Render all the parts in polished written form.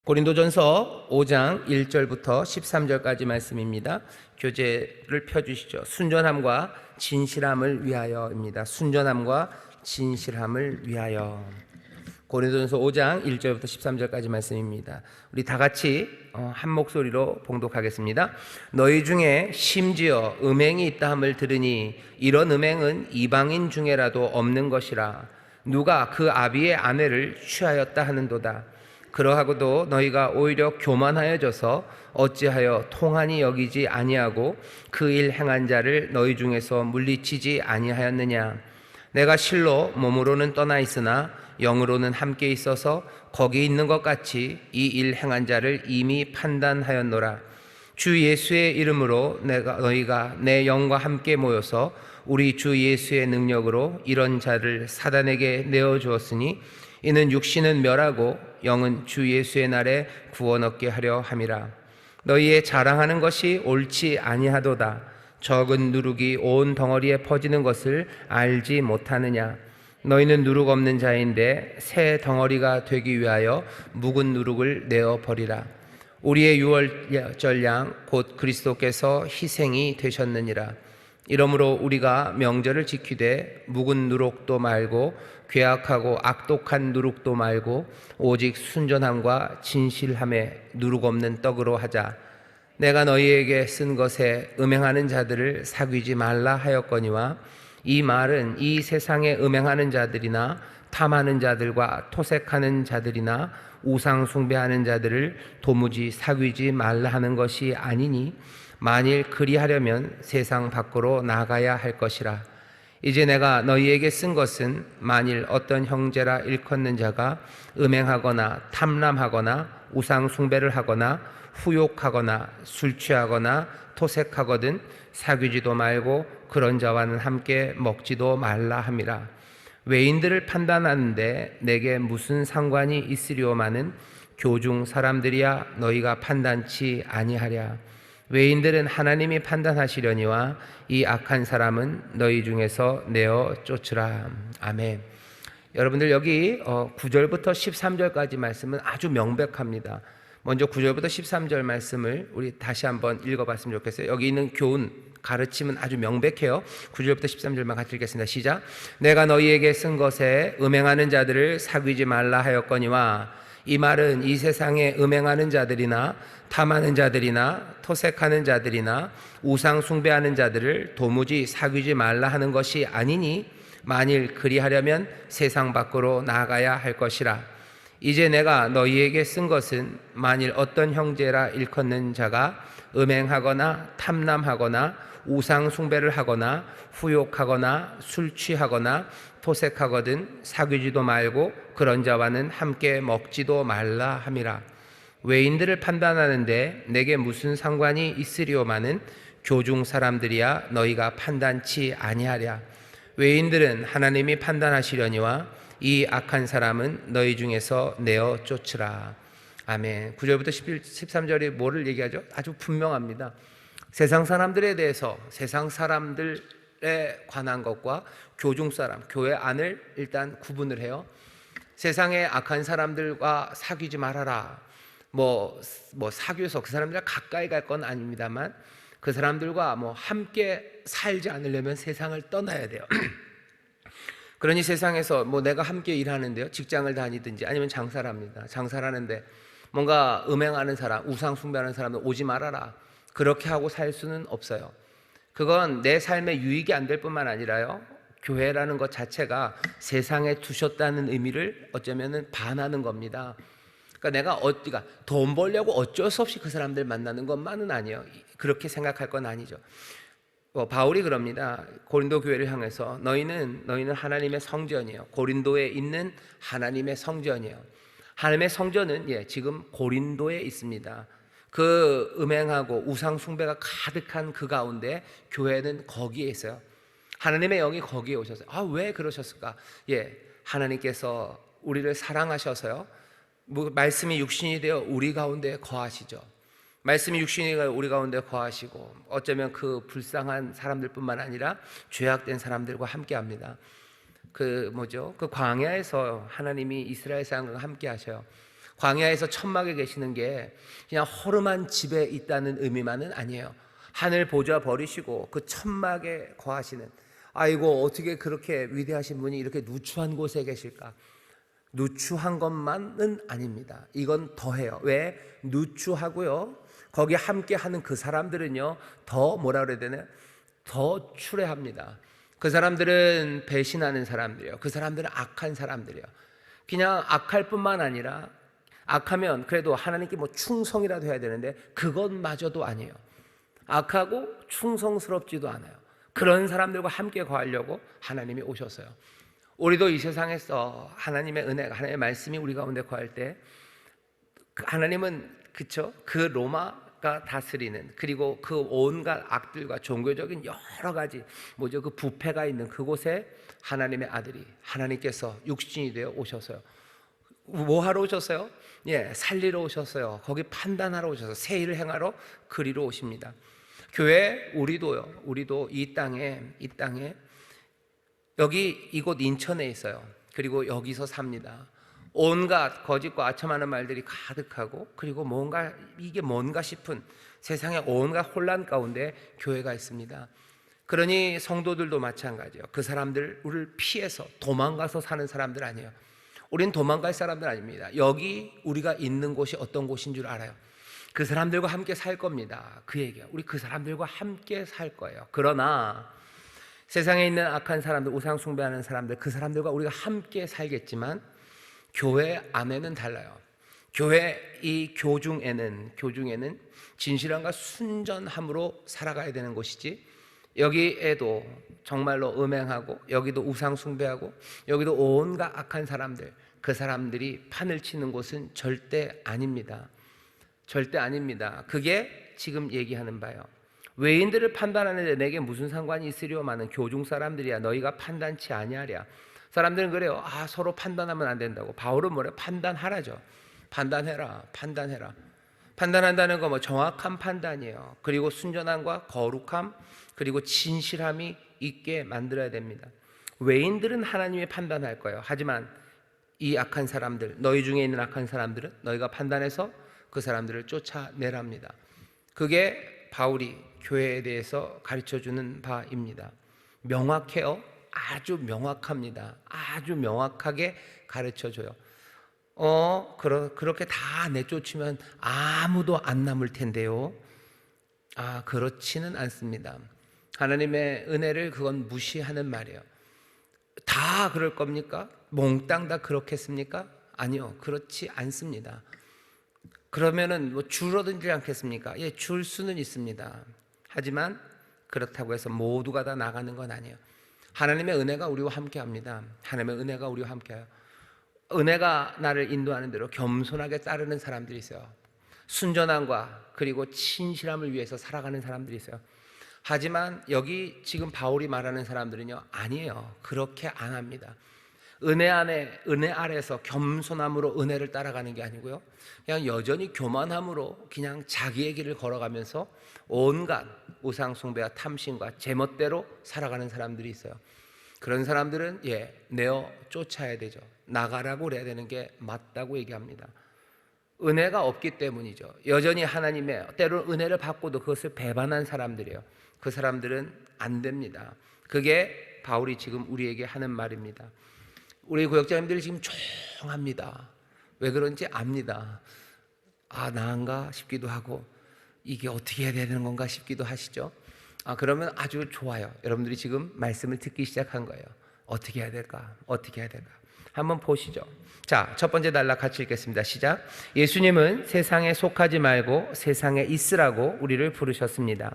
고린도전서 5장 1절부터 13절까지 말씀입니다. 교재를 펴주시죠. 순전함과 진실함을 위하여입니다. 순전함과 진실함을 위하여. 고린도전서 5장 1절부터 13절까지 말씀입니다. 우리 다 같이 한 목소리로 봉독하겠습니다. 너희 중에 심지어 음행이 있다 함을 들으니 이런 음행은 이방인 중에라도 없는 것이라. 누가 그 아비의 아내를 취하였다 하는도다. 그러하고도 너희가 오히려 교만하여져서 어찌하여 통한이 여기지 아니하고 그 일 행한 자를 너희 중에서 물리치지 아니하였느냐. 내가 실로 몸으로는 떠나 있으나 영으로는 함께 있어서 거기 있는 것 같이 이 일 행한 자를 이미 판단하였노라. 주 예수의 이름으로 너희가 내 영과 함께 모여서 우리 주 예수의 능력으로 이런 자를 사단에게 내어주었으니 이는 육신은 멸하고 영은 주 예수의 날에 구원 얻게 하려 함이라. 너희의 자랑하는 것이 옳지 아니하도다. 적은 누룩이 온 덩어리에 퍼지는 것을 알지 못하느냐. 너희는 누룩 없는 자인데 새 덩어리가 되기 위하여 묵은 누룩을 내어버리라. 우리의 유월절 양 곧 그리스도께서 희생이 되셨느니라. 이러므로 우리가 명절을 지키되 묵은 누룩도 말고 괴악하고 악독한 누룩도 말고 오직 순전함과 진실함에 누룩 없는 떡으로 하자. 내가 너희에게 쓴 것에 음행하는 자들을 사귀지 말라 하였거니와 이 말은 이 세상에 음행하는 자들이나 탐하는 자들과 토색하는 자들이나 우상 숭배하는 자들을 도무지 사귀지 말라 하는 것이 아니니 만일 그리하려면 세상 밖으로 나가야 할 것이라. 이제 내가 너희에게 쓴 것은 만일 어떤 형제라 일컫는 자가 음행하거나 탐람하거나 우상 숭배를 하거나 후욕하거나 술 취하거나 토색하거든 사귀지도 말고 그런 자와는 함께 먹지도 말라 함이라. 외인들을 판단하는데 내게 무슨 상관이 있으리오마는 교중 사람들이야 너희가 판단치 아니하랴. 외인들은 하나님이 판단하시려니와 이 악한 사람은 너희 중에서 내어 쫓으라. 아멘. 여러분들 여기 9절부터 13절까지 말씀은 아주 명백합니다. 먼저 9절부터 13절 말씀을 우리 다시 한번 읽어봤으면 좋겠어요. 여기 있는 교훈, 가르침은 아주 명백해요. 9절부터 13절만 같이 읽겠습니다. 시작. 내가 너희에게 쓴 것에 음행하는 자들을 사귀지 말라 하였거니와 이 말은 이 세상에 음행하는 자들이나 탐하는 자들이나 토색하는 자들이나 우상 숭배하는 자들을 도무지 사귀지 말라 하는 것이 아니니 만일 그리하려면 세상 밖으로 나가야 할 것이라. 이제 내가 너희에게 쓴 것은 만일 어떤 형제라 일컫는 자가 음행하거나 탐남하거나 우상 숭배를 하거나 후욕하거나 술 취하거나 토색하거든 사귀지도 말고 그런 자와는 함께 먹지도 말라 함이라. 외인들을 판단하는데 내게 무슨 상관이 있으리오마는 교중 사람들이야 너희가 판단치 아니하랴. 외인들은 하나님이 판단하시려니와 이 악한 사람은 너희 중에서 내어 쫓으라. 아멘. 9절부터 13절이 뭐를 얘기하죠? 아주 분명합니다. 세상 사람들에 대해서 세상 사람들에 관한 것과 교중 사람, 교회 안을 일단 구분을 해요. 세상의 악한 사람들과 사귀지 말아라. 사귀어서 그 사람들과 가까이 갈 건 아닙니다만 그 사람들과 함께 살지 않으려면 세상을 떠나야 돼요. 그러니 세상에서 내가 함께 일하는데요, 직장을 다니든지 아니면 장사를 합니다. 장사를 하는데 뭔가 음행하는 사람, 우상 숭배하는 사람은 오지 말아라. 그렇게 하고 살 수는 없어요. 그건 내 삶에 유익이 안 될 뿐만 아니라요, 교회라는 것 자체가 세상에 두셨다는 의미를 어쩌면은 반하는 겁니다. 그러니까 내가 돈 벌려고 어쩔 수 없이 그 사람들 만나는 것만은 아니에요. 그렇게 생각할 건 아니죠. 바울이 그럽니다. 고린도 교회를 향해서 너희는 하나님의 성전이에요. 고린도에 있는 하나님의 성전이에요. 하나님의 성전은 지금 고린도에 있습니다. 그 음행하고 우상 숭배가 가득한 그 가운데 교회는 거기에 있어요. 하나님의 영이 거기에 오셨어요. 왜 그러셨을까? 하나님께서 우리를 사랑하셔서요, 말씀이 육신이 되어 우리 가운데 거하시죠. 말씀이 육신이 되어 우리 가운데 거하시고 어쩌면 그 불쌍한 사람들뿐만 아니라 죄악된 사람들과 함께합니다. 그 광야에서 하나님이 이스라엘 사람과 함께 하셔요. 광야에서 천막에 계시는 게 그냥 허름한 집에 있다는 의미만은 아니에요. 하늘 보좌 버리시고 그 천막에 거하시는, 아이고 어떻게 그렇게 위대하신 분이 이렇게 누추한 곳에 계실까? 누추한 것만은 아닙니다. 이건 더해요. 왜? 누추하고요, 거기 함께하는 그 사람들은요 더 뭐라 그래야 되나요? 더 추레합니다. 그 사람들은 배신하는 사람들이에요. 그 사람들은 악한 사람들이에요. 그냥 악할 뿐만 아니라, 악하면 그래도 하나님께 뭐 충성이라도 해야 되는데 그것마저도 아니에요. 악하고 충성스럽지도 않아요. 그런 사람들과 함께 거하려고 하나님이 오셨어요. 우리도 이 세상에서 하나님의 은혜가, 하나님의 말씀이 우리 가운데 거할 때 하나님은 그쵸? 그 로마가 다스리는, 그리고 그 온갖 악들과 종교적인 여러 가지 그 부패가 있는 그곳에 하나님의 아들이, 하나님께서 육신이 되어 오셔서요, 뭐 하러 오셨어요? 살리러 오셨어요. 거기 판단하러 오셔서 새 일을 행하러 그리로 오십니다. 교회, 우리도 이 땅에 여기 이곳 인천에 있어요. 그리고 여기서 삽니다. 온갖 거짓과 아첨하는 말들이 가득하고, 그리고 이게 뭔가 싶은 세상의 온갖 혼란 가운데 교회가 있습니다. 그러니 성도들도 마찬가지예요. 그 사람들을 피해서 도망가서 사는 사람들 아니에요. 우린 도망갈 사람들 아닙니다. 여기 우리가 있는 곳이 어떤 곳인 줄 알아요. 그 사람들과 함께 살 겁니다. 그 얘기야. 우리 그 사람들과 함께 살 거예요. 그러나 세상에 있는 악한 사람들, 우상 숭배하는 사람들, 그 사람들과 우리가 함께 살겠지만 교회 안에는 달라요. 교회 이 교중에는 진실함과 순전함으로 살아가야 되는 곳이지, 여기에도 정말로 음행하고, 여기도 우상 숭배하고, 여기도 온갖 악한 사람들, 그 사람들이 판을 치는 곳은 절대 아닙니다. 절대 아닙니다. 그게 지금 얘기하는 바예요. 외인들을 판단하는데 내게 무슨 상관이 있으리오마는 교중 사람들이야 너희가 판단치 아니하랴. 사람들은 그래요. 서로 판단하면 안 된다고. 바울은 뭐래요? 판단하라죠. 판단해라. 판단한다는 거 정확한 판단이에요. 그리고 순전함과 거룩함, 그리고 진실함이 있게 만들어야 됩니다. 외인들은 하나님이 판단할 거예요. 하지만 이 악한 사람들, 너희 중에 있는 악한 사람들은 너희가 판단해서 그 사람들을 쫓아내랍니다. 그게 바울이 교회에 대해서 가르쳐주는 바입니다. 명확해요. 아주 명확합니다. 아주 명확하게 가르쳐줘요. 그렇게 다 내쫓으면 아무도 안 남을 텐데요. 그렇지는 않습니다. 하나님의 은혜를 그건 무시하는 말이에요. 다 그럴 겁니까? 몽땅 다 그렇겠습니까? 아니요, 그렇지 않습니다. 그러면은 줄어들지 않겠습니까? 줄 수는 있습니다. 하지만 그렇다고 해서 모두가 다 나가는 건 아니에요. 하나님의 은혜가 우리와 함께합니다. 하나님의 은혜가 우리와 함께해요. 은혜가 나를 인도하는 대로 겸손하게 따르는 사람들이 있어요. 순전함과 그리고 진실함을 위해서 살아가는 사람들이 있어요. 하지만 여기 지금 바울이 말하는 사람들은요, 아니에요. 그렇게 안 합니다. 은혜 아래서 겸손함으로 은혜를 따라가는 게 아니고요, 그냥 여전히 교만함으로 그냥 자기의 길을 걸어가면서 온갖 우상 숭배와 탐심과 제멋대로 살아가는 사람들이 있어요. 그런 사람들은 내어 쫓아야 되죠. 나가라고 그래야 되는 게 맞다고 얘기합니다. 은혜가 없기 때문이죠. 여전히 하나님의 때로는 은혜를 받고도 그것을 배반한 사람들이에요. 그 사람들은 안 됩니다. 그게 바울이 지금 우리에게 하는 말입니다. 우리 구역장님들이 지금 조용합니다. 왜 그런지 압니다. 나은가 싶기도 하고, 이게 어떻게 해야 되는 건가 싶기도 하시죠. 그러면 아주 좋아요. 여러분들이 지금 말씀을 듣기 시작한 거예요. 어떻게 해야 될까? 한번 보시죠. 자, 첫 번째 단락 같이 읽겠습니다. 시작. 예수님은 세상에 속하지 말고 세상에 있으라고 우리를 부르셨습니다.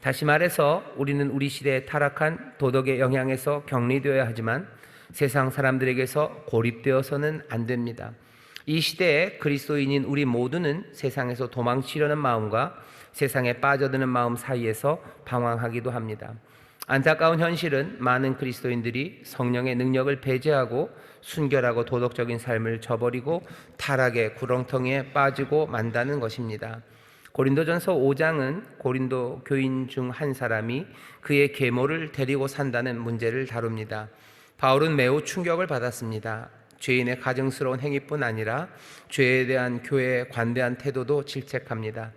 다시 말해서 우리는 우리 시대의 타락한 도덕의 영향에서 격리되어야 하지만 세상 사람들에게서 고립되어서는 안 됩니다. 이 시대에 그리스도인인 우리 모두는 세상에서 도망치려는 마음과 세상에 빠져드는 마음 사이에서 방황하기도 합니다. 안타까운 현실은 많은 그리스도인들이 성령의 능력을 배제하고 순결하고 도덕적인 삶을 저버리고 타락의 구렁텅이에 빠지고 만다는 것입니다. 고린도전서 5장은 고린도 교인 중 한 사람이 그의 계모를 데리고 산다는 문제를 다룹니다. 바울은 매우 충격을 받았습니다. 죄인의 가증스러운 행위뿐 아니라 죄에 대한 교회의 관대한 태도도 질책합니다.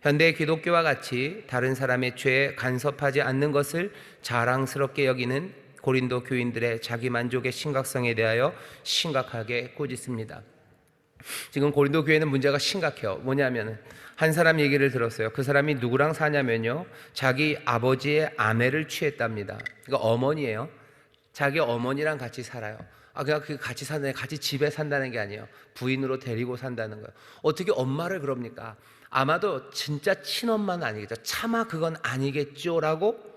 현대 기독교와 같이 다른 사람의 죄에 간섭하지 않는 것을 자랑스럽게 여기는 고린도 교인들의 자기 만족의 심각성에 대하여 심각하게 꾸짖습니다. 지금 고린도 교회는 문제가 심각해요. 뭐냐면 한 사람 얘기를 들었어요. 그 사람이 누구랑 사냐면요, 자기 아버지의 아내를 취했답니다. 그러니까 어머니예요. 자기 어머니랑 같이 살아요. 그냥 그 같이 사는, 같이 집에 산다는 게 아니에요. 부인으로 데리고 산다는 거예요. 어떻게 엄마를 그럽니까? 아마도 진짜 친엄마는 아니겠죠. 차마 그건 아니겠죠라고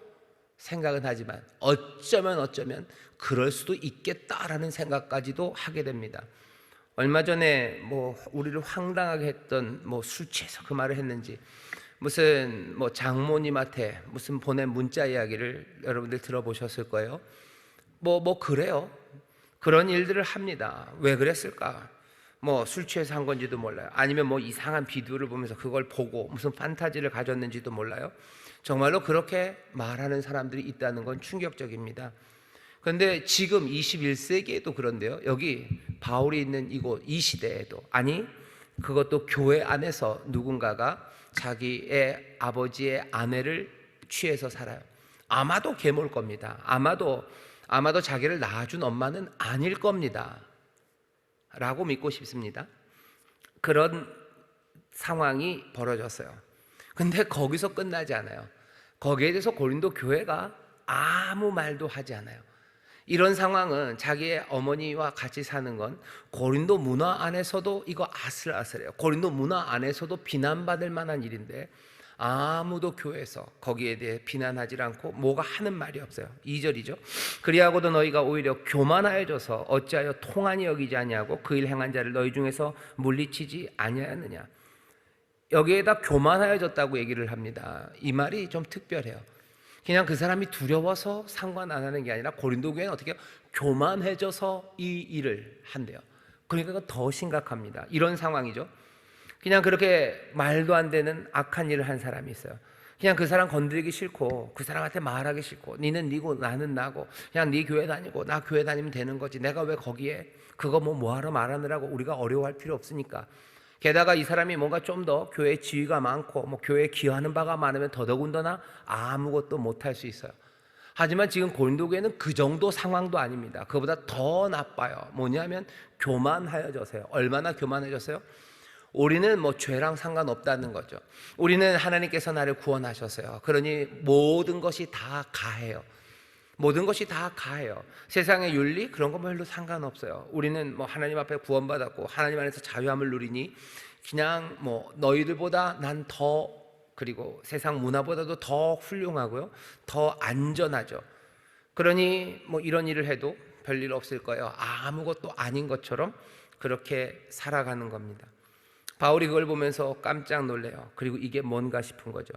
생각은 하지만 어쩌면 그럴 수도 있겠다라는 생각까지도 하게 됩니다. 얼마 전에 우리를 황당하게 했던 술 취해서 그 말을 했는지 무슨 장모님한테 무슨 보낸 문자 이야기를 여러분들 들어보셨을 거예요. 그래요. 그런 일들을 합니다. 왜 그랬을까? 술 취해서 한 건지도 몰라요. 아니면 이상한 비디오를 보면서 그걸 보고 무슨 판타지를 가졌는지도 몰라요. 정말로 그렇게 말하는 사람들이 있다는 건 충격적입니다. 그런데 지금 21세기에도 그런데요. 여기 바울이 있는 이곳, 이 시대에도, 아니 그것도 교회 안에서 누군가가 자기의 아버지의 아내를 취해서 살아요. 아마도 계모일 겁니다. 아마도 자기를 낳아준 엄마는 아닐 겁니다 라고 믿고 싶습니다. 그런 상황이 벌어졌어요. 근데 거기서 끝나지 않아요. 거기에 대해서 고린도 교회가 아무 말도 하지 않아요. 이런 상황은 자기의 어머니와 같이 사는 건 고린도 문화 안에서도 이거 아슬아슬해요. 고린도 문화 안에서도 비난받을 만한 일인데 아무도 교회에서 거기에 대해 비난하지 않고 뭐가 하는 말이 없어요. 2절이죠. 그리하고도 너희가 오히려 교만하여져서 어찌하여 통한이 여기지 아니하고 그 일 행한 자를 너희 중에서 물리치지 아니하였느냐. 여기에다 교만하여졌다고 얘기를 합니다. 이 말이 좀 특별해요. 그냥 그 사람이 두려워서 상관 안 하는 게 아니라 고린도 교회는 어떻게 교만해져서 이 일을 한대요. 그러니까 더 심각합니다. 이런 상황이죠. 그냥 그렇게 말도 안 되는 악한 일을 한 사람이 있어요. 그냥 그 사람 건드리기 싫고 그 사람한테 말하기 싫고 니는 니고 나는 나고 그냥 니 교회 다니고 나 교회 다니면 되는 거지 내가 왜 거기에 그거 뭐하러 말하느라고 우리가 어려워할 필요 없으니까. 게다가 이 사람이 뭔가 좀 더 교회 지위가 많고 교회에 기여하는 바가 많으면 더더군다나 아무것도 못할 수 있어요. 하지만 지금 고린도 교회는 그 정도 상황도 아닙니다. 그보다 더 나빠요. 뭐냐면 교만하여져서요. 얼마나 교만해졌어요? 우리는 죄랑 상관없다는 거죠. 우리는 하나님께서 나를 구원하셨어요. 그러니 모든 것이 다 가해요. 모든 것이 다 가해요. 세상의 윤리 그런 거 별로 상관없어요. 우리는 하나님 앞에 구원받았고 하나님 안에서 자유함을 누리니 그냥 너희들보다 난 더, 그리고 세상 문화보다도 더 훌륭하고요, 더 안전하죠. 그러니 이런 일을 해도 별일 없을 거예요. 아무것도 아닌 것처럼 그렇게 살아가는 겁니다. 바울이 그걸 보면서 깜짝 놀래요. 그리고 이게 뭔가 싶은 거죠.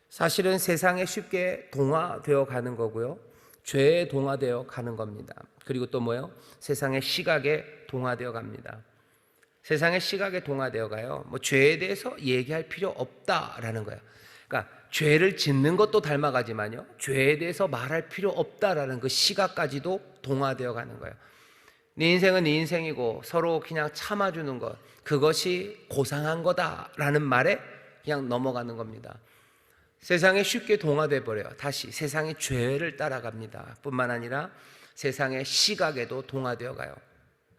사실은 세상에 쉽게 동화되어 가는 거고요, 죄에 동화되어 가는 겁니다. 그리고 또 세상의 시각에 동화되어 갑니다. 세상의 시각에 동화되어 가요. 죄에 대해서 얘기할 필요 없다라는 거예요. 그러니까 죄를 짓는 것도 닮아가지만요, 죄에 대해서 말할 필요 없다라는 그 시각까지도 동화되어 가는 거예요. 네 인생은 네 인생이고 서로 그냥 참아주는 것, 그것이 고상한 거다라는 말에 그냥 넘어가는 겁니다. 세상에 쉽게 동화돼 버려요. 다시 세상의 죄를 따라갑니다. 뿐만 아니라 세상의 시각에도 동화되어 가요.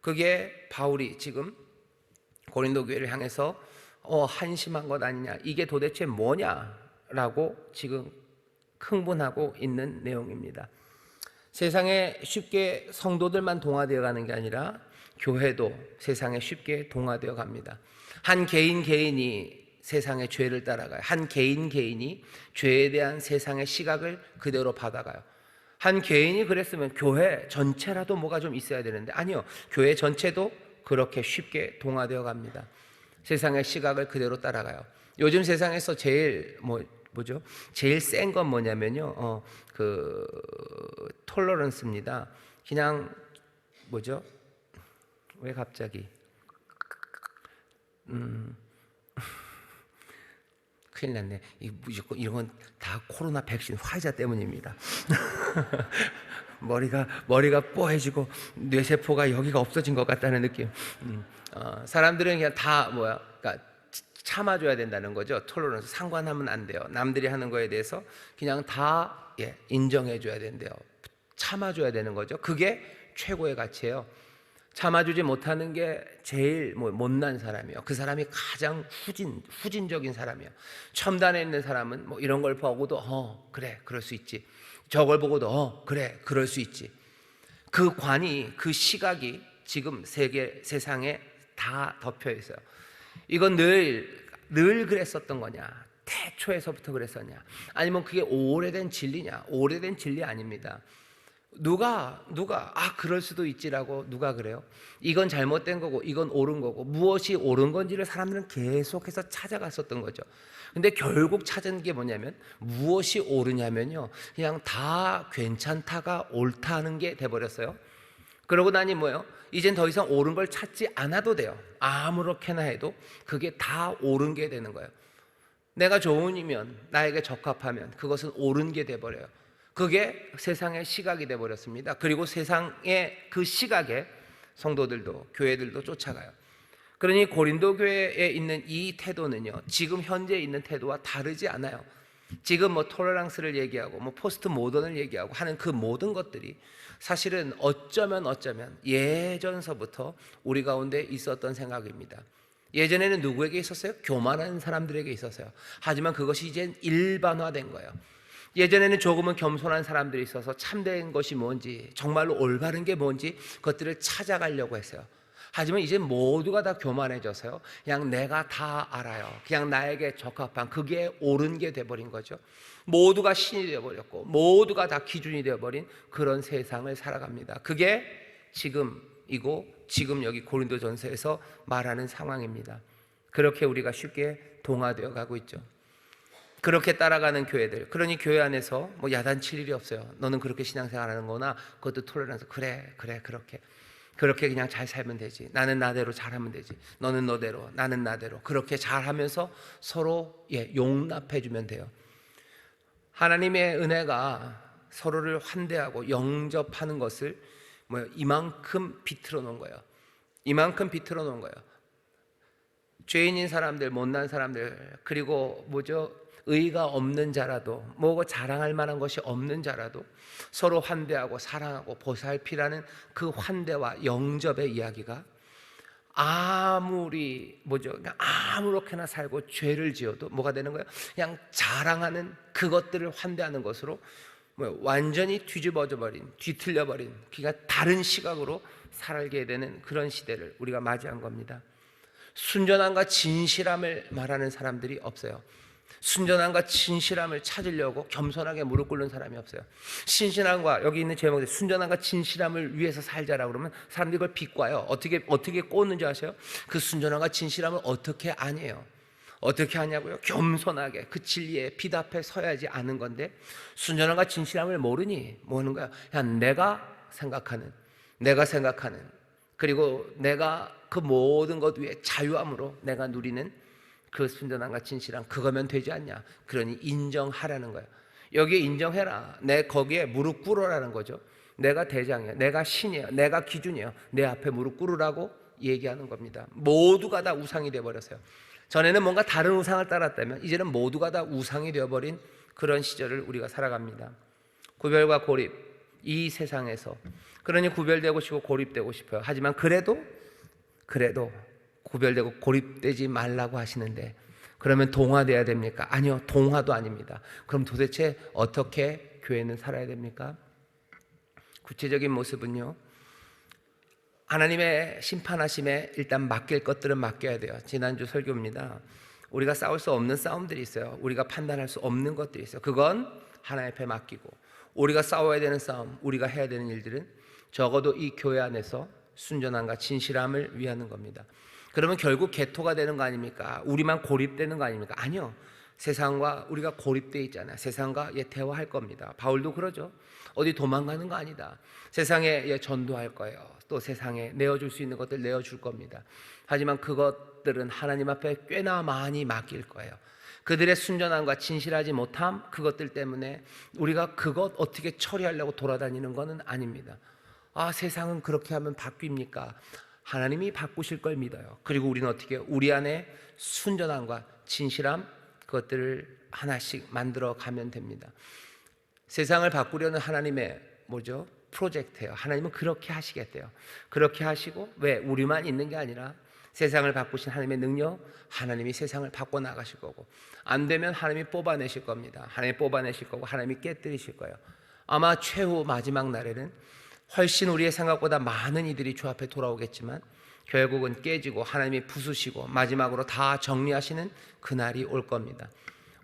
그게 바울이 지금 고린도 교회를 향해서 한심한 것 아니냐, 이게 도대체 뭐냐라고 지금 흥분하고 있는 내용입니다. 세상에 쉽게 성도들만 동화되어 가는 게 아니라 교회도 세상에 쉽게 동화되어 갑니다. 한 개인이 세상의 죄를 따라가요. 한 개인이 죄에 대한 세상의 시각을 그대로 받아가요. 한 개인이 그랬으면 교회 전체라도 뭐가 좀 있어야 되는데 아니요, 교회 전체도 그렇게 쉽게 동화되어 갑니다. 세상의 시각을 그대로 따라가요. 요즘 세상에서 제일 제일 센 건 뭐냐면요, 톨러런스입니다. 그냥 왜 갑자기 큰일 났네. 무조건 이런 건 다 코로나 백신 화이자 때문입니다. 머리가 뽀해지고 뇌세포가 여기가 없어진 것 같다는 느낌. 사람들은 그냥 다 그러니까 참아줘야 된다는 거죠. 톨러런스, 상관하면 안 돼요. 남들이 하는 거에 대해서 그냥 다 인정해줘야 된대요. 참아줘야 되는 거죠. 그게 최고의 가치예요. 참아주지 못하는 게 제일 못난 사람이에요. 그 사람이 가장 후진적인 사람이에요. 첨단에 있는 사람은 이런 걸 보고도 그래 그럴 수 있지. 저걸 보고도 그래 그럴 수 있지. 그 관이, 그 시각이 지금 세상에 다 덮여 있어요. 이건 늘 그랬었던 거냐? 태초에서부터 그랬었냐? 아니면 그게 오래된 진리냐? 오래된 진리 아닙니다. 누가 그럴 수도 있지라고 누가 그래요? 이건 잘못된 거고 이건 옳은 거고, 무엇이 옳은 건지를 사람들은 계속해서 찾아갔었던 거죠. 근데 결국 찾은 게 뭐냐면, 무엇이 옳으냐면요, 그냥 다 괜찮다가 옳다는 게 돼버렸어요. 그러고 나니 이젠 더 이상 옳은 걸 찾지 않아도 돼요. 아무렇게나 해도 그게 다 옳은 게 되는 거예요. 내가 좋으면, 나에게 적합하면 그것은 옳은 게 돼버려요. 그게 세상의 시각이 돼버렸습니다. 그리고 세상의 그 시각에 성도들도, 교회들도 쫓아가요. 그러니 고린도 교회에 있는 이 태도는요, 지금 현재 있는 태도와 다르지 않아요. 지금 톨러랑스를 얘기하고 포스트 모던을 얘기하고 하는 그 모든 것들이 사실은 어쩌면 예전서부터 우리 가운데 있었던 생각입니다. 예전에는 누구에게 있었어요? 교만한 사람들에게 있었어요. 하지만 그것이 이젠 일반화된 거예요. 예전에는 조금은 겸손한 사람들이 있어서 참된 것이 뭔지, 정말로 올바른 게 뭔지 그것들을 찾아가려고 했어요. 하지만 이제 모두가 다 교만해져서요, 그냥 내가 다 알아요, 그냥 나에게 적합한 그게 옳은 게 돼버린 거죠. 모두가 신이 되어버렸고 모두가 다 기준이 되어버린 그런 세상을 살아갑니다. 그게 지금이고, 지금 여기 고린도전서에서 말하는 상황입니다. 그렇게 우리가 쉽게 동화되어 가고 있죠. 그렇게 따라가는 교회들, 그러니 교회 안에서 야단칠 일이 없어요. 너는 그렇게 신앙생활하는 거나, 그것도 톨러런스, 그래 그렇게 그냥 잘 살면 되지. 나는 나대로 잘하면 되지. 너는 너대로, 나는 나대로. 그렇게 잘하면서 서로 용납해주면 돼요. 하나님의 은혜가 서로를 환대하고 영접하는 것을 이만큼 비틀어 놓은 거예요. 이만큼 비틀어 놓은 거예요. 죄인인 사람들, 못난 사람들, 그리고 의가 없는 자라도, 자랑할 만한 것이 없는 자라도 서로 환대하고 사랑하고 보살피라는 그 환대와 영접의 이야기가 아무리 아무렇게나 살고 죄를 지어도 뭐가 되는 거예요? 그냥 자랑하는, 그것들을 환대하는 것으로 완전히 뒤틀려 버린, 그러니까 다른 시각으로 살게 되는 그런 시대를 우리가 맞이한 겁니다. 순전함과 진실함을 말하는 사람들이 없어요. 순전함과 진실함을 찾으려고 겸손하게 무릎 꿇는 사람이 없어요. 신실함과, 여기 있는 제목에 순전함과 진실함을 위해서 살자라고 그러면 사람들이 그걸 비꼬아요. 어떻게 꽂는지 아세요? 그 순전함과 진실함을 어떻게 아니에요? 어떻게 하냐고요? 겸손하게 그 진리에 빛 앞에 서야지 아는 건데, 순전함과 진실함을 모르니 뭐 하는 거야? 그냥 내가 생각하는, 그리고 내가 그 모든 것 위에 자유함으로 내가 누리는 그 순전함과 진실함, 그거면 되지 않냐? 그러니 인정하라는 거예요. 여기에 인정해라. 내 거기에 무릎 꿇어라는 거죠. 내가 대장이야, 내가 신이야, 내가 기준이야, 내 앞에 무릎 꿇으라고 얘기하는 겁니다. 모두가 다 우상이 되어버렸어요. 전에는 뭔가 다른 우상을 따랐다면 이제는 모두가 다 우상이 되어버린 그런 시절을 우리가 살아갑니다. 구별과 고립, 이 세상에서, 그러니 구별되고 싶고 고립되고 싶어요. 하지만 그래도 구별되고 고립되지 말라고 하시는데, 그러면 동화돼야 됩니까? 아니요, 동화도 아닙니다. 그럼 도대체 어떻게 교회는 살아야 됩니까? 구체적인 모습은요, 하나님의 심판하심에 일단 맡길 것들은 맡겨야 돼요. 지난주 설교입니다. 우리가 싸울 수 없는 싸움들이 있어요. 우리가 판단할 수 없는 것들이 있어요. 그건 하나님 앞에 맡기고, 우리가 싸워야 되는 싸움, 우리가 해야 되는 일들은 적어도 이 교회 안에서 순전함과 진실함을 위하는 겁니다. 그러면 결국 개토가 되는 거 아닙니까? 우리만 고립되는 거 아닙니까? 아니요, 세상과 우리가 고립되어 있잖아요. 세상과 대화할 겁니다. 바울도 그러죠. 어디 도망가는 거 아니다. 세상에 전도할 거예요. 또 세상에 내어줄 수 있는 것들 내어줄 겁니다. 하지만 그것들은 하나님 앞에 꽤나 많이 맡길 거예요. 그들의 순전함과 진실하지 못함, 그것들 때문에 우리가 그것 어떻게 처리하려고 돌아다니는 것은 아닙니다. 세상은 그렇게 하면 바뀝니까? 하나님이 바꾸실 걸 믿어요. 그리고 우리는 어떻게 우리 안에 순전함과 진실함, 그것들을 하나씩 만들어 가면 됩니다. 세상을 바꾸려는 하나님의 프로젝트예요. 하나님은 그렇게 하시겠대요. 그렇게 하시고, 왜? 우리만 있는 게 아니라 세상을 바꾸신 하나님의 능력, 하나님이 세상을 바꿔 나가실 거고, 안 되면 하나님이 뽑아내실 겁니다. 하나님이 뽑아내실 거고, 하나님이 깨뜨리실 거예요. 아마 최후 마지막 날에는 훨씬 우리의 생각보다 많은 이들이 주 앞에 돌아오겠지만 결국은 깨지고 하나님이 부수시고 마지막으로 다 정리하시는 그날이 올 겁니다.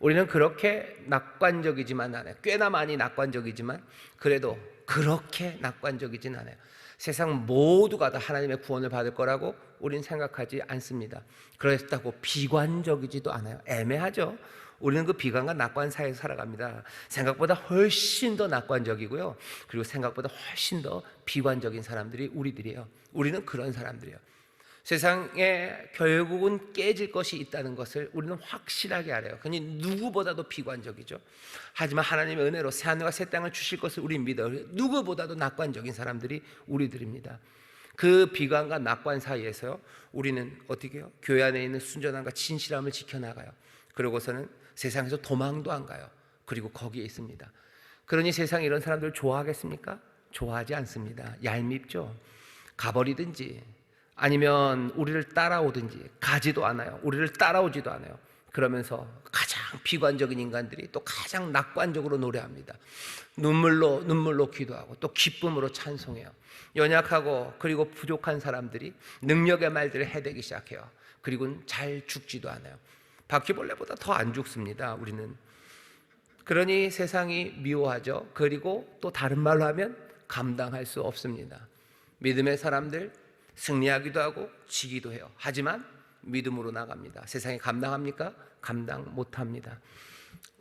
우리는 그렇게 낙관적이지만 않아요. 꽤나 많이 낙관적이지만 그래도 그렇게 낙관적이진 않아요. 세상 모두가 다 하나님의 구원을 받을 거라고 우리는 생각하지 않습니다. 그렇다고 비관적이지도 않아요. 애매하죠. 우리는 그 비관과 낙관 사이에서 살아갑니다. 생각보다 훨씬 더 낙관적이고요, 그리고 생각보다 훨씬 더 비관적인 사람들이 우리들이에요. 우리는 그런 사람들이에요. 세상에 결국은 깨질 것이 있다는 것을 우리는 확실하게 알아요. 그니 누구보다도 비관적이죠. 하지만 하나님의 은혜로 새하늘과 새 땅을 주실 것을 우리는 믿어요. 누구보다도 낙관적인 사람들이 우리들입니다. 그 비관과 낙관 사이에서 우리는 어떻게 해요? 교회 안에 있는 순전함과 진실함을 지켜나가요. 그러고서는 세상에서 도망도 안 가요. 그리고 거기에 있습니다. 그러니 세상이 이런 사람들을 좋아하겠습니까? 좋아하지 않습니다. 얄밉죠. 가버리든지 아니면 우리를 따라오든지, 가지도 않아요. 우리를 따라오지도 않아요. 그러면서 가장 비관적인 인간들이 또 가장 낙관적으로 노래합니다. 눈물로 기도하고 또 기쁨으로 찬송해요. 연약하고 그리고 부족한 사람들이 능력의 말들을 해대기 시작해요. 그리고는 잘 죽지도 않아요. 바퀴벌레보다 더 안 죽습니다. 우리는. 그러니 세상이 미워하죠. 그리고 또 다른 말로 하면 감당할 수 없습니다. 믿음의 사람들 승리하기도 하고 지기도 해요. 하지만 믿음으로 나갑니다. 세상이 감당합니까? 감당 못합니다.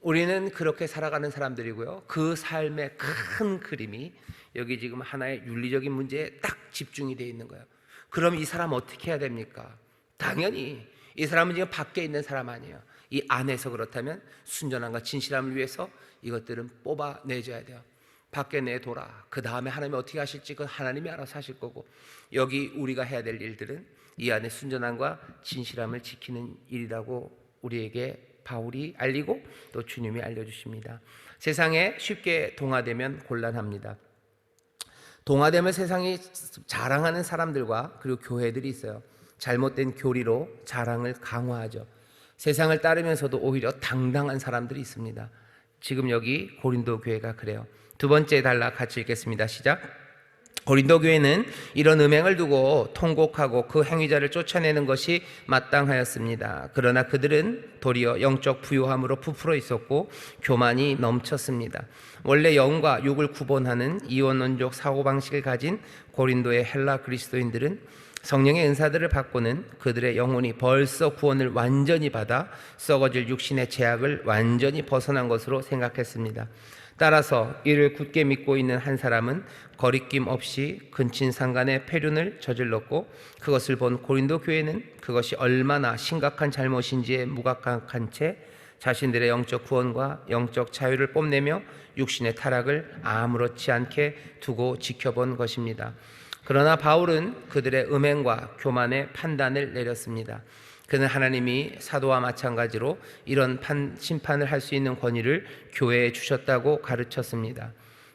우리는 그렇게 살아가는 사람들이고요, 그 삶의 큰 그림이 여기 지금 하나의 윤리적인 문제에 딱 집중이 되어 있는 거예요. 그럼 이 사람 어떻게 해야 됩니까? 당연히 이 사람은 지금 밖에 있는 사람 아니에요. 이 안에서 그렇다면 순전함과 진실함을 위해서 이것들은 뽑아내줘야 돼요. 밖에 내둬라. 그 다음에 하나님이 어떻게 하실지 그건 하나님이 알아서 하실 거고, 여기 우리가 해야 될 일들은 이 안에 순전함과 진실함을 지키는 일이라고 우리에게 바울이 알리고 또 주님이 알려주십니다. 세상에 쉽게 동화되면 곤란합니다. 동화되면 세상이 자랑하는 사람들과 그리고 교회들이 있어요. 잘못된 교리로 자랑을 강화하죠. 세상을 따르면서도 오히려 당당한 사람들이 있습니다. 지금 여기 고린도 교회가 그래요. 두 번째 단락 같이 읽겠습니다. 시작. 고린도 교회는 이런 음행을 두고 통곡하고 그 행위자를 쫓아내는 것이 마땅하였습니다. 그러나 그들은 도리어 영적 부요함으로 부풀어 있었고 교만이 넘쳤습니다. 원래 영과 육을 구분하는 이원론적 사고방식을 가진 고린도의 헬라 그리스도인들은 성령의 은사들을 받고는 그들의 영혼이 벌써 구원을 완전히 받아 썩어질 육신의 제약을 완전히 벗어난 것으로 생각했습니다. 따라서 이를 굳게 믿고 있는 한 사람은 거리낌 없이 근친상간의 폐륜을 저질렀고, 그것을 본 고린도 교회는 그것이 얼마나 심각한 잘못인지에 무감각한 채 자신들의 영적 구원과 영적 자유를 뽐내며 육신의 타락을 아무렇지 않게 두고 지켜본 것입니다. 그러나 바울은 그들의 음행과 교만의 판단을 내렸습니다. 그는 하나님이 사도와 마찬가지로 이런 심판을 할 수 있는 권위를 교회에 주셨다고 가르쳤습니다.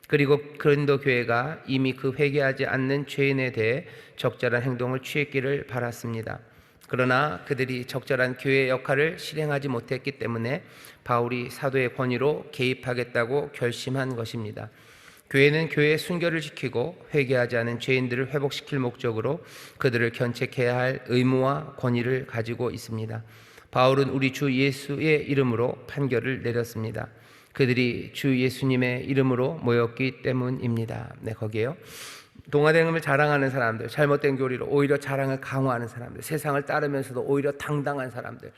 그리고 고린도 교회가 이미 그 회개하지 않는 죄인에 대해 적절한 행동을 취했기를 바랐습니다. 그러나 그들이 적절한 교회의 역할을 실행하지 못했기 때문에 바울이 사도의 권위로 개입하겠다고 결심한 것입니다. 교회는 교회의 순결을 지키고 회개하지 않은 죄인들을 회복시킬 목적으로 그들을 견책해야 할 의무와 권위를 가지고 있습니다. 바울은 우리 주 예수의 이름으로 판결을 내렸습니다. 그들이 주 예수님의 이름으로 모였기 때문입니다. 네, 거기에요. 동화됨을 자랑하는 사람들, 잘못된 교리로 오히려 자랑을 강화하는 사람들, 세상을 따르면서도 오히려 당당한 사람들,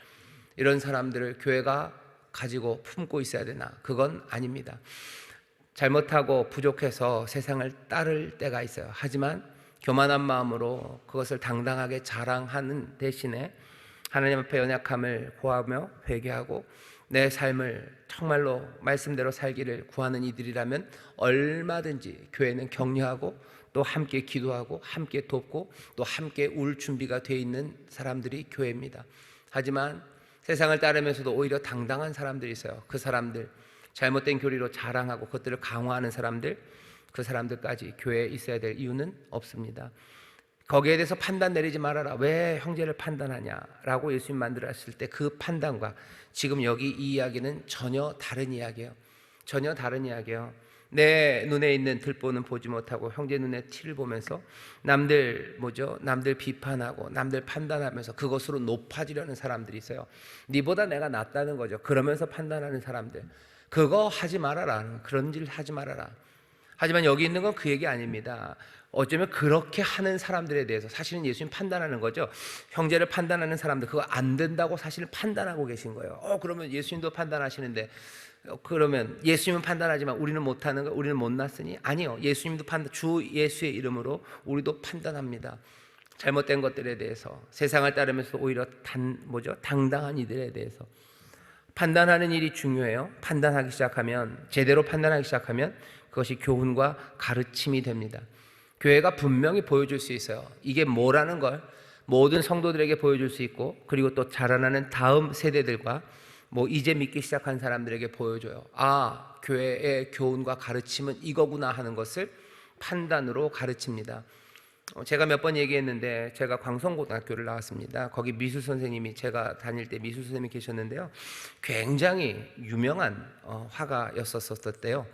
이런 사람들을 교회가 가지고 품고 있어야 되나? 그건 아닙니다. 잘못하고 부족해서 세상을 따를 때가 있어요. 하지만 교만한 마음으로 그것을 당당하게 자랑하는 대신에 하나님 앞에 연약함을 고하며 회개하고 내 삶을 정말로 말씀대로 살기를 구하는 이들이라면 얼마든지 교회는 격려하고 또 함께 기도하고 함께 돕고 또 함께 울 준비가 돼 있는 사람들이 교회입니다. 하지만 세상을 따르면서도 오히려 당당한 사람들이 있어요. 그 사람들, 잘못된 교리로 자랑하고 그것들을 강화하는 사람들, 그 사람들까지 교회에 있어야 될 이유는 없습니다. 거기에 대해서 판단 내리지 말아라. 왜 형제를 판단하냐라고 예수님 만들었을 때 그 판단과 지금 여기 이 이야기는 전혀 다른 이야기예요. 전혀 다른 이야기예요. 내 눈에 있는 들보는 보지 못하고 형제 눈에 티를 보면서 남들 비판하고 남들 판단하면서 그것으로 높아지려는 사람들이 있어요. 네보다 내가 낫다는 거죠. 그러면서 판단하는 사람들, 그거 하지 말아라. 그런 일 하지 말아라. 하지만 여기 있는 건 그 얘기 아닙니다. 어쩌면 그렇게 하는 사람들에 대해서 사실은 예수님 판단하는 거죠. 형제를 판단하는 사람들, 그거 안 된다고 사실은 판단하고 계신 거예요. 그러면 예수님도 판단하시는데, 그러면 예수님은 판단하지만 우리는 못하는 거, 우리는 못났으니? 아니요. 예수님도 주 예수의 이름으로 우리도 판단합니다. 잘못된 것들에 대해서, 세상을 따르면서 오히려 당당한 이들에 대해서 판단하는 일이 중요해요. 판단하기 시작하면, 제대로 판단하기 시작하면 그것이 교훈과 가르침이 됩니다. 교회가 분명히 보여줄 수 있어요. 이게 뭐라는 걸 모든 성도들에게 보여줄 수 있고, 그리고 또 자라나는 다음 세대들과 이제 믿기 시작한 사람들에게 보여줘요. 교회의 교훈과 가르침은 이거구나 하는 것을 판단으로 가르칩니다. 제가 몇 번 얘기했는데, 제가 광성고등학교를 나왔습니다. 거기 미술 선생님이, 제가 다닐 때 미술 선생님이 계셨는데요, 굉장히 유명한 화가였었대요.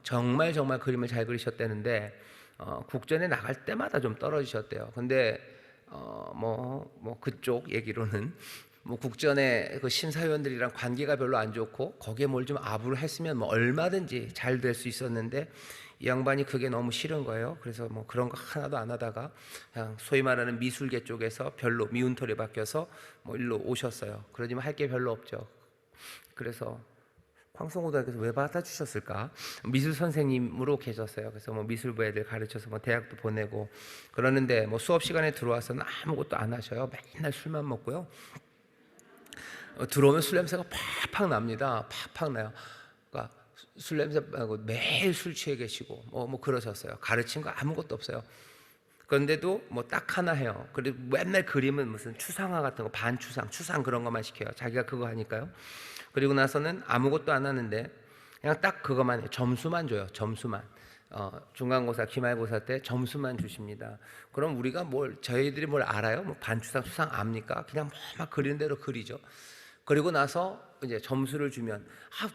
정말 그림을 잘 그리셨다는데 국전에 나갈 때마다 좀 떨어지셨대요. 근데 그쪽 얘기로는 국전에 그 심사위원들이랑 관계가 별로 안 좋고 거기에 뭘 좀 아부를 했으면 얼마든지 잘 될 수 있었는데, 이 양반이 그게 너무 싫은 거예요. 그래서 그런 거 하나도 안 하다가 그냥 소위 말하는 미술계 쪽에서 별로 미운 털이 바뀌어서 일로 오셨어요. 그러지만 할 게 별로 없죠. 그래서 광성고등학교에서 왜 받아주셨을까? 미술 선생님으로 계셨어요. 그래서 미술부 애들 가르쳐서 대학도 보내고 그러는데 수업 시간에 들어와서는 아무것도 안 하셔요. 맨날 술만 먹고요. 들어오면 술 냄새가 팍팍 납니다. 팍팍 나요. 그러니까 술 냄새 나고 매일 술 취해 계시고 그러셨어요. 가르친 거 아무것도 없어요. 그런데도 딱 하나 해요. 그리고 맨날 그림은 무슨 추상화 같은 거, 추상 그런 것만 시켜요. 자기가 그거 하니까요. 그리고 나서는 아무것도 안 하는데 그냥 딱 그것만 해요. 점수만 줘요. 점수만. 중간고사, 기말고사 때 점수만 주십니다. 그럼 우리가 저희들이 뭘 알아요? 반추상, 추상 압니까? 그냥 막 그리는 대로 그리죠. 그리고 나서 이제 점수를 주면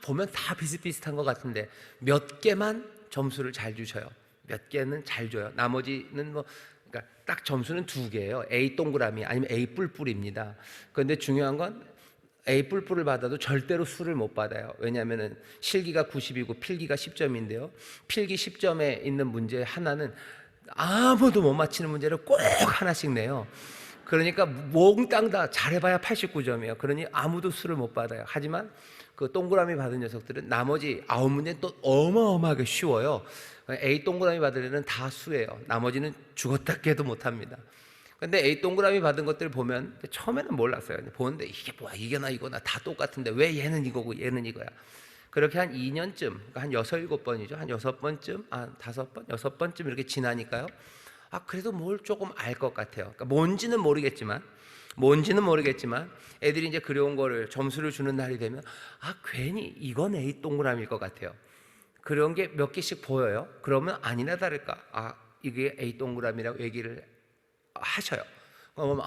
보면 다 비슷비슷한 것 같은데 몇 개만 점수를 잘 주셔요. 몇 개는 잘 줘요. 나머지는 그러니까 딱 점수는 2개예요. A 동그라미 아니면 A 뿔뿔입니다. 그런데 중요한 건 A 뿔뿔을 받아도 절대로 술을 못 받아요. 왜냐하면 실기가 90이고 필기가 10점인데요. 필기 10점에 있는 문제 하나는 아무도 못 맞히는 문제를 꼭 하나씩 내요. 그러니까 몽땅 다 잘해봐야 89점이에요. 그러니 아무도 술을 못 받아요. 하지만 그 동그라미 받은 녀석들은 나머지 9문제는 또 어마어마하게 쉬워요. A 동그라미 받은 애는 다 수예요. 나머지는 죽었다 깨도 못합니다. 근데 A 동그라미 받은 것들을 보면 처음에는 몰랐어요. 보는데 이게 뭐야, 이게나 이거나 다 똑같은데 왜 얘는 이거고 얘는 이거야. 그렇게 한 2년쯤, 그러니까 한 6, 7번이죠. 한 6번쯤, 5번, 6번쯤 이렇게 지나니까요. 그래도 뭘 조금 알 것 같아요. 그러니까 뭔지는 모르겠지만 애들이 이제 그려온 거를 점수를 주는 날이 되면 괜히 이건 A 동그라미일 것 같아요. 그런 게 몇 개씩 보여요. 그러면 아니나 다를까 이게 A 동그라미라고 얘기를 하셔요. 그러면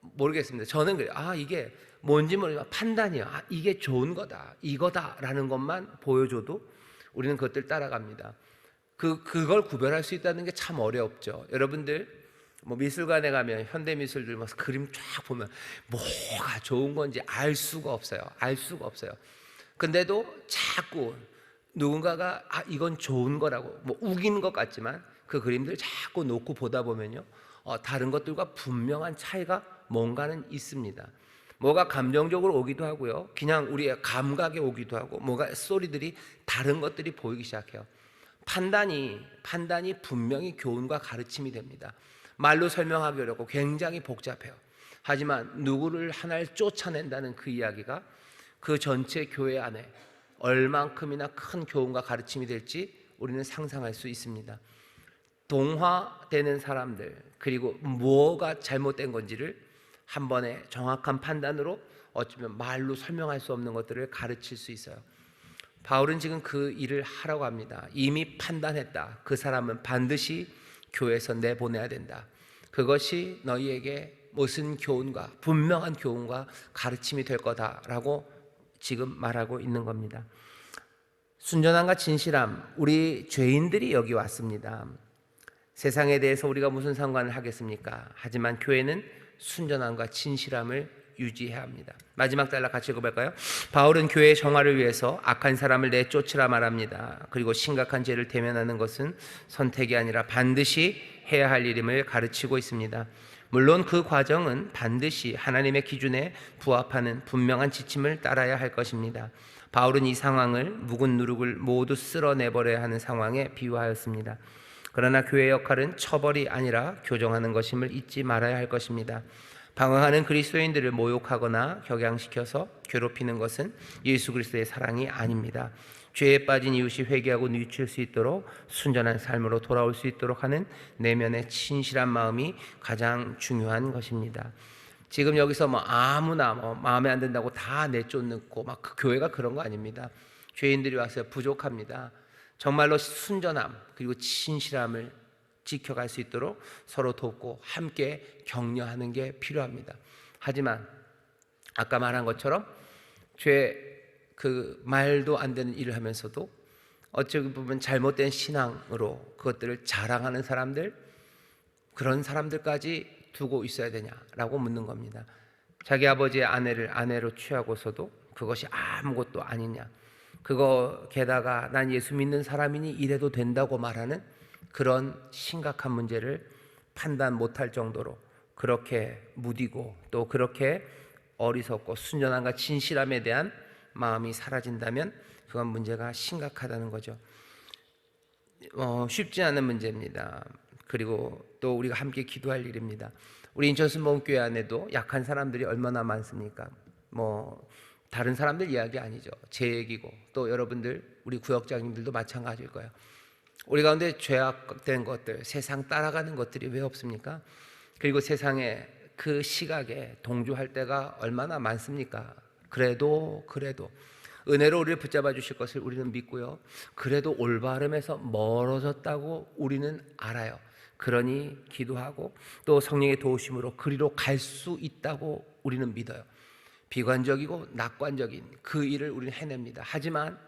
모르겠습니다. 저는 그래요. 이게 뭔지 모르지만 판단이요. 이게 좋은 거다, 이거다라는 것만 보여줘도 우리는 그것들 따라갑니다. 그걸 구별할 수 있다는 게 참 어렵죠. 여러분들 미술관에 가면 현대미술들 그림 쫙 보면 뭐가 좋은 건지 알 수가 없어요. 근데도 자꾸 누군가가 이건 좋은 거라고 우기는 것 같지만 그 그림들 자꾸 놓고 보다 보면요, 다른 것들과 분명한 차이가 뭔가는 있습니다. 뭐가 감정적으로 오기도 하고요, 그냥 우리의 감각에 오기도 하고, 뭐가 소리들이 다른 것들이 보이기 시작해요. 판단이 분명히 교훈과 가르침이 됩니다. 말로 설명하기 어렵고 굉장히 복잡해요. 하지만 누구를 하나를 쫓아낸다는 그 이야기가 그 전체 교회 안에 얼만큼이나 큰 교훈과 가르침이 될지 우리는 상상할 수 있습니다. 동화되는 사람들, 그리고 뭐가 잘못된 건지를 한 번에 정확한 판단으로 어쩌면 말로 설명할 수 없는 것들을 가르칠 수 있어요. 바울은 지금 그 일을 하라고 합니다. 이미 판단했다. 그 사람은 반드시 교회에서 내보내야 된다. 그것이 너희에게 무슨 교훈과 분명한 교훈과 가르침이 될 거다라고 지금 말하고 있는 겁니다. 순전함과 진실함, 우리 죄인들이 여기 왔습니다. 세상에 대해서 우리가 무슨 상관을 하겠습니까? 하지만 교회는 순전함과 진실함을 유지해야 합니다. 마지막 단락 같이 읽어볼까요? 바울은 교회의 정화를 위해서 악한 사람을 내쫓으라 말합니다. 그리고 심각한 죄를 대면하는 것은 선택이 아니라 반드시 해야 할 일임을 가르치고 있습니다. 물론 그 과정은 반드시 하나님의 기준에 부합하는 분명한 지침을 따라야 할 것입니다. 바울은 이 상황을 묵은 누룩을 모두 쓸어내버려야 하는 상황에 비유하였습니다. 그러나 교회의 역할은 처벌이 아니라 교정하는 것임을 잊지 말아야 할 것입니다. 방황하는 그리스도인들을 모욕하거나 격양시켜서 괴롭히는 것은 예수 그리스도의 사랑이 아닙니다. 죄에 빠진 이웃이 회개하고 뉘칠 수 있도록 순전한 삶으로 돌아올 수 있도록 하는 내면의 진실한 마음이 가장 중요한 것입니다. 지금 여기서 아무나 마음에 안 든다고 다 내쫓고 그 교회가 그런 거 아닙니다. 죄인들이 와서 부족합니다. 정말로 순전함 그리고 진실함을 지켜갈 수 있도록 서로 돕고 함께 격려하는 게 필요합니다. 하지만 아까 말한 것처럼 그 말도 안 되는 일을 하면서도 어찌 보면 잘못된 신앙으로 그것들을 자랑하는 사람들, 그런 사람들까지 두고 있어야 되냐라고 묻는 겁니다. 자기 아버지의 아내를 아내로 취하고서도 그것이 아무것도 아니냐, 그거 게다가 난 예수 믿는 사람이니 이래도 된다고 말하는 그런 심각한 문제를 판단 못할 정도로 그렇게 무디고 또 그렇게 어리석고 순전함과 진실함에 대한 마음이 사라진다면 그건 문제가 심각하다는 거죠. 쉽지 않은 문제입니다. 그리고 또 우리가 함께 기도할 일입니다. 우리 인천순복음교회 안에도 약한 사람들이 얼마나 많습니까? 다른 사람들 이야기 아니죠. 제 얘기고 또 여러분들 우리 구역장님들도 마찬가지일 거예요. 우리 가운데 죄악된 것들, 세상 따라가는 것들이 왜 없습니까? 그리고 세상에 그 시각에 동조할 때가 얼마나 많습니까? 그래도 은혜로 우리를 붙잡아 주실 것을 우리는 믿고요. 그래도 올바름에서 멀어졌다고 우리는 알아요. 그러니 기도하고 또 성령의 도우심으로 그리로 갈 수 있다고 우리는 믿어요. 비관적이고 낙관적인 그 일을 우리는 해냅니다. 하지만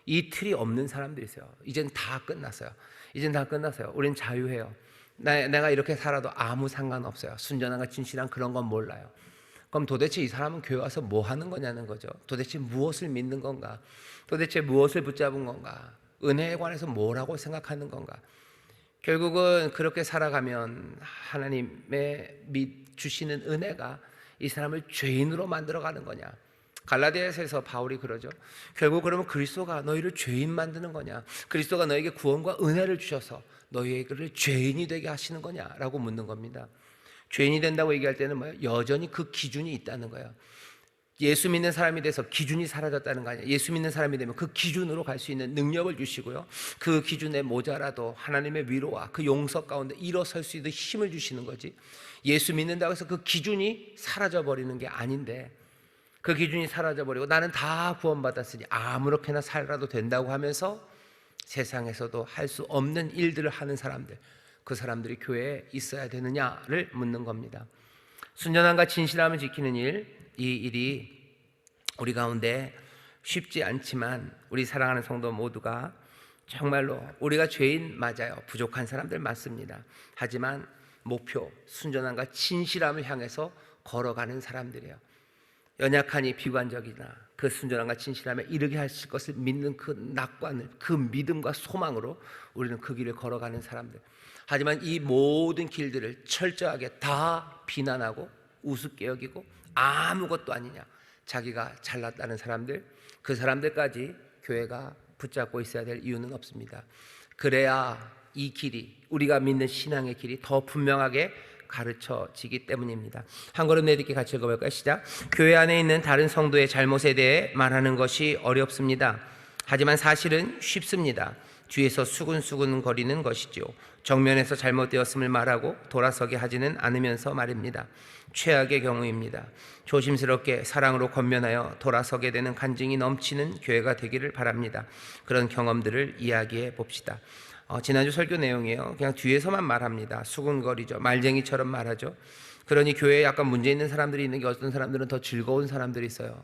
이 틀이 없는 사람들이 있어요. 이젠 다 끝났어요. 우린 자유해요. 내가 이렇게 살아도 아무 상관없어요. 순전함과 진실한 그런 건 몰라요. 그럼 도대체 이 사람은 교회 와서 뭐 하는 거냐는 거죠. 도대체 무엇을 믿는 건가? 도대체 무엇을 붙잡은 건가? 은혜에 관해서 뭐라고 생각하는 건가? 결국은 그렇게 살아가면 하나님의 주시는 은혜가 이 사람을 죄인으로 만들어가는 거냐? 갈라디아서에서 바울이 그러죠. 결국 그러면 그리스도가 너희를 죄인 만드는 거냐? 그리스도가 너에게 구원과 은혜를 주셔서 너희를 죄인이 되게 하시는 거냐라고 묻는 겁니다. 죄인이 된다고 얘기할 때는 뭐예요? 여전히 그 기준이 있다는 거예요. 예수 믿는 사람이 돼서 기준이 사라졌다는 거 아니에요. 예수 믿는 사람이 되면 그 기준으로 갈 수 있는 능력을 주시고요, 그 기준에 모자라도 하나님의 위로와 그 용서 가운데 일어설 수 있는 힘을 주시는 거지, 예수 믿는다고 해서 그 기준이 사라져버리는 게 아닌데, 그 기준이 사라져버리고 나는 다 구원받았으니 아무렇게나 살아도 된다고 하면서 세상에서도 할 수 없는 일들을 하는 사람들, 그 사람들이 교회에 있어야 되느냐를 묻는 겁니다. 순전함과 진실함을 지키는 일, 이 일이 우리 가운데 쉽지 않지만 우리 사랑하는 성도 모두가 정말로 우리가 죄인 맞아요. 부족한 사람들 맞습니다. 하지만 목표, 순전함과 진실함을 향해서 걸어가는 사람들이에요. 연약하니 비관적이나 그 순전함과 진실함에 이르게 하실 것을 믿는 그 낙관을, 그 믿음과 소망으로 우리는 그 길을 걸어가는 사람들. 하지만 이 모든 길들을 철저하게 다 비난하고 우습게 여기고 아무것도 아니냐, 자기가 잘났다는 사람들, 그 사람들까지 교회가 붙잡고 있어야 될 이유는 없습니다. 그래야 이 길이, 우리가 믿는 신앙의 길이 더 분명하게 가르쳐지기 때문입니다. 한 걸음 내딛기 같이 읽어볼까요? 시작. 교회 안에 있는 다른 성도의 잘못에 대해 말하는 것이 어렵습니다. 하지만 사실은 쉽습니다. 뒤에서 수근수근 거리는 것이지요. 정면에서 잘못되었음을 말하고 돌아서게 하지는 않으면서 말입니다. 최악의 경우입니다. 조심스럽게 사랑으로 권면하여 돌아서게 되는 간증이 넘치는 교회가 되기를 바랍니다. 그런 경험들을 이야기해 봅시다. 지난주 설교 내용이에요. 그냥 뒤에서만 말합니다. 수군거리죠. 말쟁이처럼 말하죠. 그러니 교회에 약간 문제 있는 사람들이 있는 게 어떤 사람들은 더 즐거운 사람들이 있어요.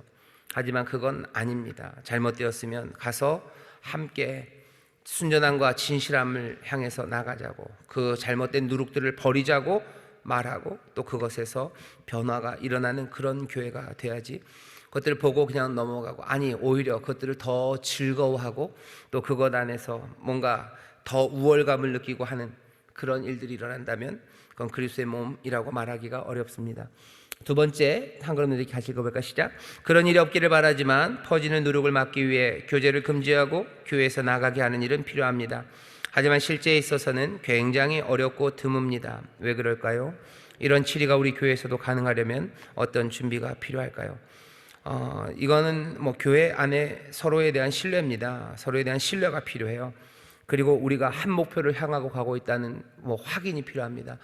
하지만 그건 아닙니다. 잘못되었으면 가서 함께 순전함과 진실함을 향해서 나가자고, 그 잘못된 누룩들을 버리자고 말하고, 또 그것에서 변화가 일어나는 그런 교회가 돼야지, 그것들을 보고 그냥 넘어가고, 아니 오히려 그것들을 더 즐거워하고 또 그것 안에서 뭔가 더 우월감을 느끼고 하는 그런 일들이 일어난다면 그건 그리스도의 몸이라고 말하기가 어렵습니다. 두 번째, 한 걸음 내딛기 같이 읽어볼까? 시작. 그런 일이 없기를 바라지만 퍼지는 누룩을 막기 위해 교제를 금지하고 교회에서 나가게 하는 일은 필요합니다. 하지만 실제에 있어서는 굉장히 어렵고 드뭅니다. 왜 그럴까요? 이런 치리가 우리 교회에서도 가능하려면 어떤 준비가 필요할까요? 이거는 교회 안에 서로에 대한 신뢰입니다. 서로에 대한 신뢰가 필요해요. 그리고 우리가 한 목표를 향하고 가고 있다는 확인이 필요합니다.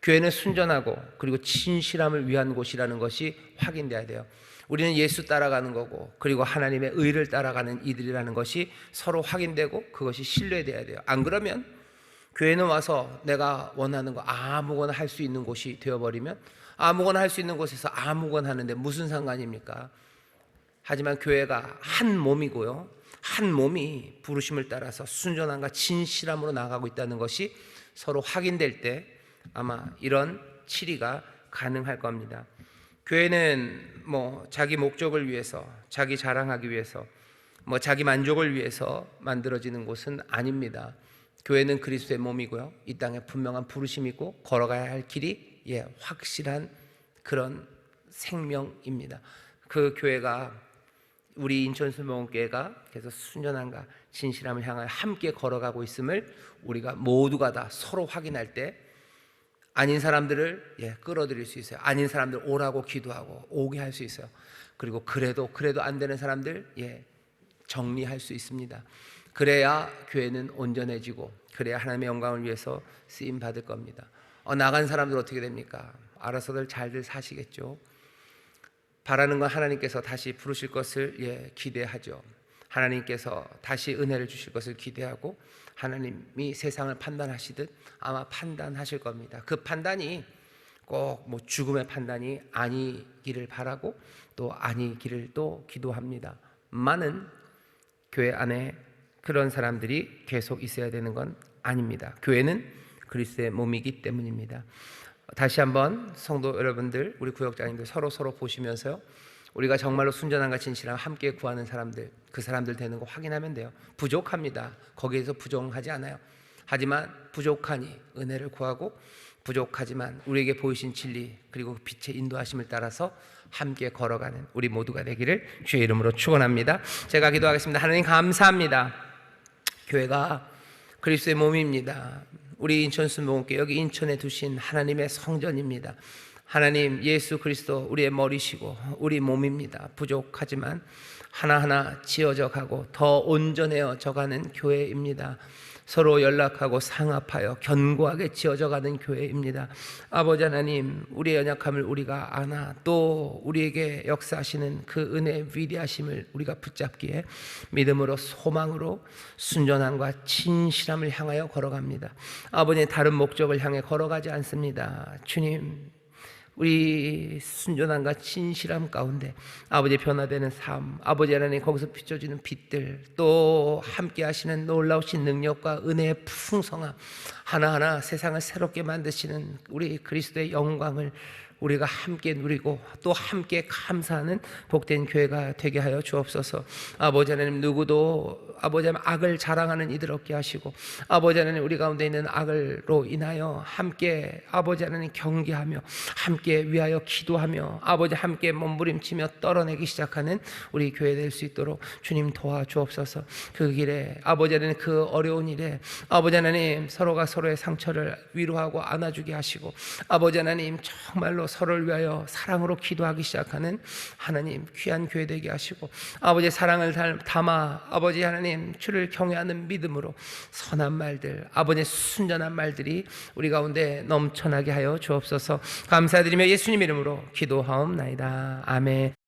교회는 순전하고 그리고 진실함을 위한 곳이라는 것이 확인돼야 돼요. 우리는 예수 따라가는 거고 그리고 하나님의 의를 따라가는 이들이라는 것이 서로 확인되고 그것이 신뢰돼야 돼요. 안 그러면 교회는 와서 내가 원하는 거 아무거나 할 수 있는 곳이 되어버리면, 아무거나 할 수 있는 곳에서 아무거나 하는데 무슨 상관입니까? 하지만 교회가 한 몸이고요, 한 몸이 부르심을 따라서 순전함과 진실함으로 나가고 있다는 것이 서로 확인될 때 아마 이런 치리가 가능할 겁니다. 교회는 자기 목적을 위해서, 자기 자랑하기 위해서, 자기 만족을 위해서 만들어지는 곳은 아닙니다. 교회는 그리스도의 몸이고요, 이 땅에 분명한 부르심이 있고 걸어가야 할 길이 확실한 그런 생명입니다. 그 교회가, 우리 인천순복음교회가 계속 순전함과 진실함을 향하여 함께 걸어가고 있음을 우리가 모두가 다 서로 확인할 때 아닌 사람들을 끌어들일 수 있어요. 아닌 사람들 오라고 기도하고 오게 할 수 있어요. 그리고 그래도 안 되는 사람들 정리할 수 있습니다. 그래야 교회는 온전해지고 그래야 하나님의 영광을 위해서 쓰임 받을 겁니다. 나간 사람들 어떻게 됩니까? 알아서들 잘들 사시겠죠. 바라는 건 하나님께서 다시 부르실 것을 기대하죠. 하나님께서 다시 은혜를 주실 것을 기대하고 하나님이 세상을 판단하시듯 아마 판단하실 겁니다. 그 판단이 꼭 죽음의 판단이 아니기를 바라고 또 아니기를 또 기도합니다. 많은 교회 안에 그런 사람들이 계속 있어야 되는 건 아닙니다. 교회는 그리스도의 몸이기 때문입니다. 다시 한번 성도 여러분들, 우리 구역장님들 서로 보시면서요, 우리가 정말로 순전함과 진실함 함께 구하는 사람들, 그 사람들 되는 거 확인하면 돼요. 부족합니다. 거기에서 부족하지 않아요. 하지만 부족하니 은혜를 구하고, 부족하지만 우리에게 보이신 진리 그리고 빛의 인도하심을 따라서 함께 걸어가는 우리 모두가 되기를 주의 이름으로 축원합니다. 제가 기도하겠습니다. 하나님 감사합니다. 교회가 그리스도의 몸입니다. 우리 인천순복음교회, 여기 인천에 두신 하나님의 성전입니다. 하나님, 예수 그리스도 우리의 머리시고 우리 몸입니다. 부족하지만 하나하나 지어져 가고 더 온전해져 가는 교회입니다. 서로 연락하고 상합하여 견고하게 지어져 가는 교회입니다. 아버지 하나님, 우리의 연약함을 우리가 아나 또 우리에게 역사하시는 그 은혜의 위대하심을 우리가 붙잡기에 믿음으로 소망으로 순전함과 진실함을 향하여 걸어갑니다. 아버지의 다른 목적을 향해 걸어가지 않습니다. 주님, 우리 순전함과 진실함 가운데 아버지 변화되는 삶, 아버지 하나님 거기서 비춰지는 빛들, 또 함께 하시는 놀라우신 능력과 은혜의 풍성함, 하나하나 세상을 새롭게 만드시는 우리 그리스도의 영광을 우리가 함께 누리고 또 함께 감사하는 복된 교회가 되게 하여 주옵소서. 아버지 하나님, 누구도 아버지 하나님 악을 자랑하는 이들 없게 하시고, 아버지 하나님 우리 가운데 있는 악을로 인하여 함께 아버지 하나님 경계하며 함께 위하여 기도하며 아버지 함께 몸부림치며 떨어내기 시작하는 우리 교회 될 수 있도록 주님 도와주옵소서. 그 길에 아버지 하나님, 그 어려운 일에 아버지 하나님 서로가 서로의 상처를 위로하고 안아주게 하시고, 아버지 하나님 정말로 서로를 위하여 사랑으로 기도하기 시작하는 하나님 귀한 교회 되게 하시고, 아버지의 사랑을 담아 아버지 하나님 주를 경외하는 믿음으로 선한 말들, 아버지의 순전한 말들이 우리 가운데 넘쳐나게 하여 주옵소서. 감사드리며 예수님 이름으로 기도하옵나이다. 아멘.